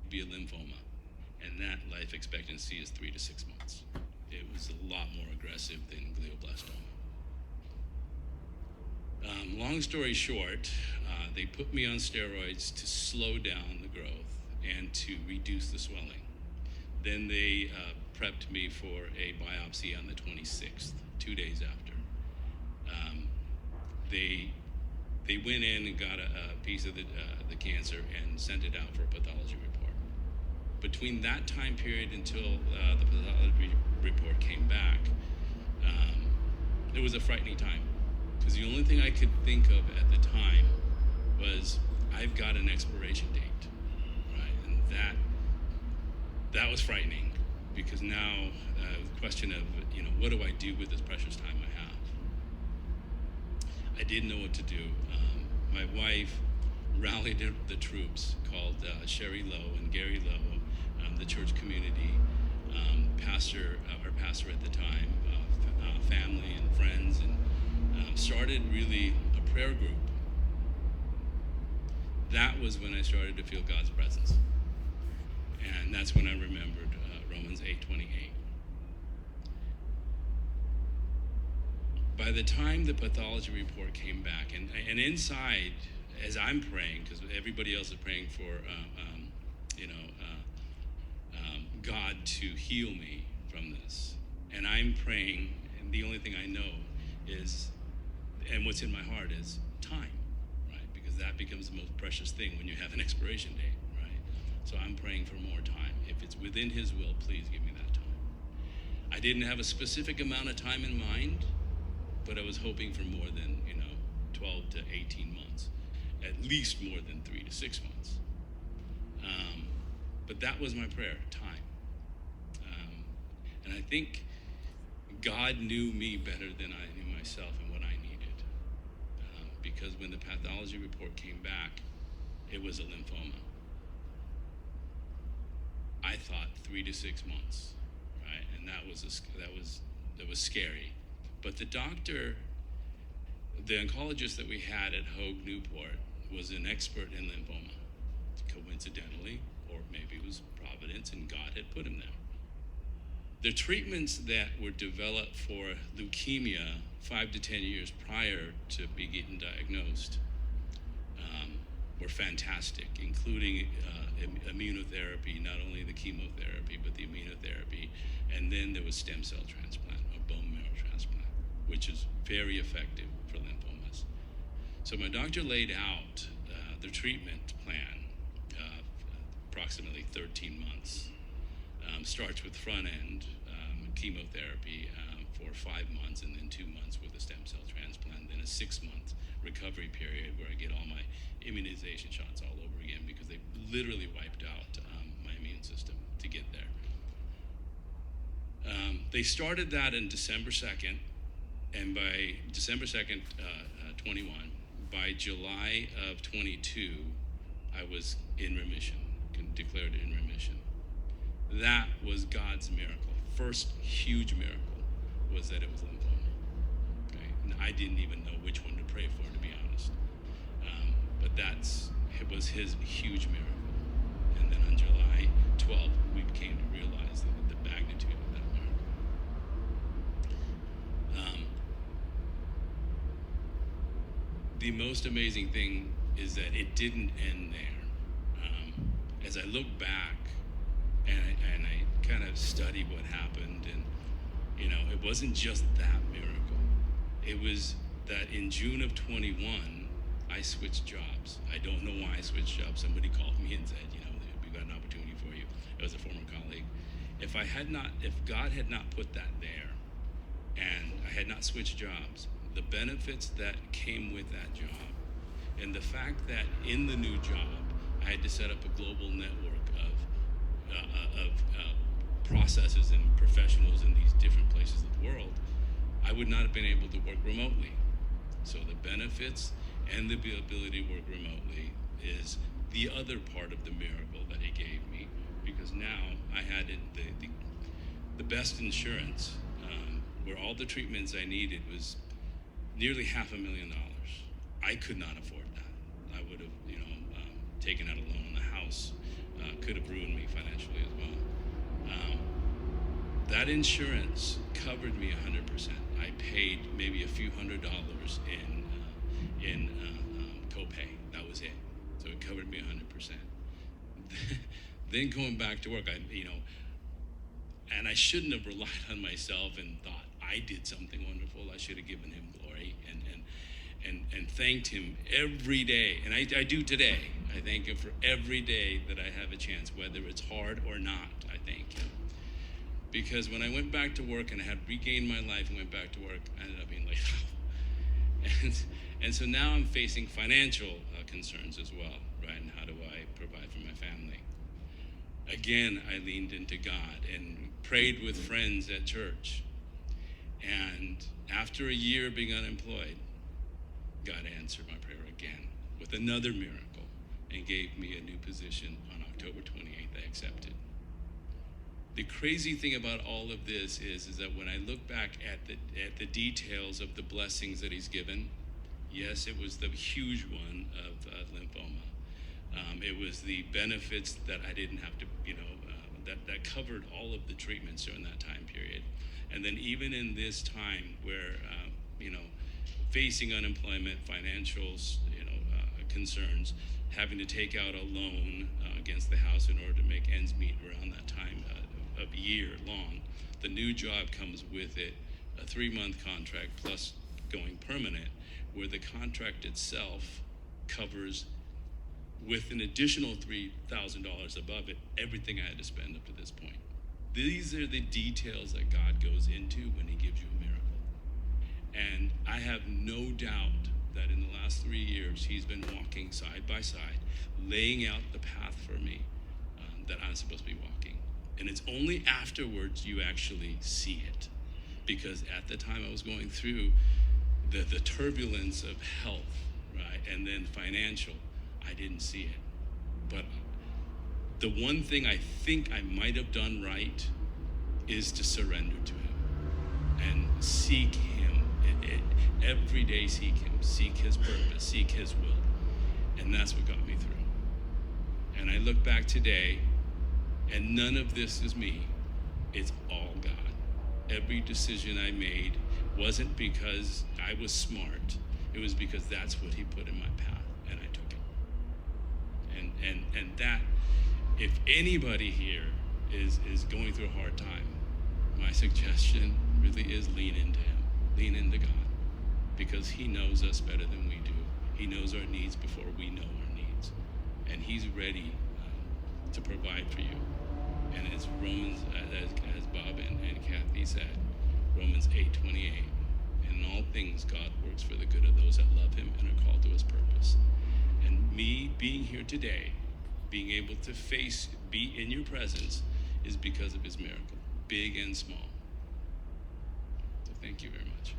be a lymphoma, and that life expectancy is 3 to 6 months. It was a lot more aggressive than glioblastoma. Long story short, they put me on steroids to slow down the growth and to reduce the swelling. Then they prepped me for a biopsy on the 26th, 2 days after. They went in and got a piece of the cancer and sent it out for a pathology report. Between that time period until the pathology report came back, it was a frightening time, because the only thing I could think of at the time was, I've got an expiration date, right? And that was frightening, because now the question of, what do I do with this precious time I have? I didn't know what to do. My wife rallied the troops, called Sherry Lowe and Gary Lowe, the church community, our pastor at the time, family and friends, and started really a prayer group. That was when I started to feel God's presence. And that's when I remembered Romans 8:28. By the time the pathology report came back, and inside, as I'm praying, because everybody else is praying for, God to heal me from this, and I'm praying, and the only thing I know is, and what's in my heart is time, right? Because that becomes the most precious thing when you have an expiration date, right? So I'm praying for more time. If it's within His will, please give me that time. I didn't have a specific amount of time in mind, but I was hoping for more than 12 to 18 months, at least more than 3 to 6 months. But that was my prayer, time. And I think God knew me better than I knew myself and what I needed, because when the pathology report came back, it was a lymphoma. I thought 3 to 6 months, right? And that was scary. But the doctor, the oncologist that we had at Hoag Newport, was an expert in lymphoma. Coincidentally, or maybe it was providence, and God had put him there. The treatments that were developed for leukemia 5 to 10 years prior to me getting diagnosed were fantastic, including immunotherapy, not only the chemotherapy, but the immunotherapy. And then there was stem cell transplant, or bone marrow transplant, which is very effective for lymphomas. So my doctor laid out the treatment plan, approximately 13 months. Starts with front end chemotherapy for 5 months, and then 2 months with a stem cell transplant, then a 6-month recovery period where I get all my immunization shots all over again, because they literally wiped out my immune system to get there. They started that in December 2nd, and by December 2nd, 21, by July of 22, I was in remission, declared in remission. That was God's miracle. First huge miracle was that it was lymphoma. Okay? And I didn't even know which one to pray for, to be honest. But it was His huge miracle. And then on July 12th, we came to realize the magnitude of that miracle. The most amazing thing is that it didn't end there. As I look back, and I kind of study what happened, and it wasn't just that miracle. It was that in June of 21, I switched jobs. I don't know why I switched jobs. Somebody called me and said, we've got an opportunity for you. It was a former colleague. If God had not put that there, and I had not switched jobs, the benefits that came with that job, and the fact that in the new job, I had to set up a global network of processes and professionals in these different places of the world, I would not have been able to work remotely. So the benefits and the ability to work remotely is the other part of the miracle that He gave me, because now I had the best insurance, where all the treatments I needed was nearly $500,000. I could not afford that. I would have, taken out a loan on the house could have ruined me financially as well. That insurance covered me 100%. I paid maybe a few $100s in copay. That was it. So it covered me 100%. Then going back to work, and I shouldn't have relied on myself and thought I did something wonderful. I should have given him glory and thanked him every day. And I do today. I thank him for every day that I have a chance, whether it's hard or not. I thank him. Because when I went back to work and I had regained my life and went back to work, I ended up being laid off. And so now I'm facing financial concerns as well, right? And how do I provide for my family? Again, I leaned into God and prayed with friends at church. And after a year of being unemployed, God answered my prayer again with another miracle and gave me a new position on October 28th. I accepted. The crazy thing about all of this is that when I look back at the details of the blessings that he's given, yes, it was the huge one of lymphoma. It was the benefits that I didn't have to, that covered all of the treatments during that time period. And then even in this time where, facing unemployment, financials, concerns, having to take out a loan against the house in order to make ends meet around that time of year long, the new job comes with it, a 3-month contract plus going permanent, where the contract itself covers, with an additional $3,000 above it, everything I had to spend up to this point. These are the details that God goes into when he gives you a miracle. And I have no doubt that in the last 3 years, he's been walking side by side, laying out the path for me that I'm supposed to be walking. And it's only afterwards you actually see it. Because at the time I was going through the turbulence of health, right, and then financial, I didn't see it. But the one thing I think I might have done right is to surrender to him and seek him. Every day seek him, seek his purpose, seek his will. And that's what got me through. And I look back today, and none of this is me. It's all God. Every decision I made wasn't because I was smart. It was because that's what he put in my path, and I took it. And that, if anybody here is going through a hard time, my suggestion really is lean into him. Lean into God. Because he knows us better than we do. He knows our needs before we know our needs. And he's ready to provide for you. And it's Romans, as Bob and Kathy said, Romans 8:28. In all things, God works for the good of those that love him and are called to his purpose. And me being here today, being able to be in your presence, is because of his miracle, big and small. So thank you very much.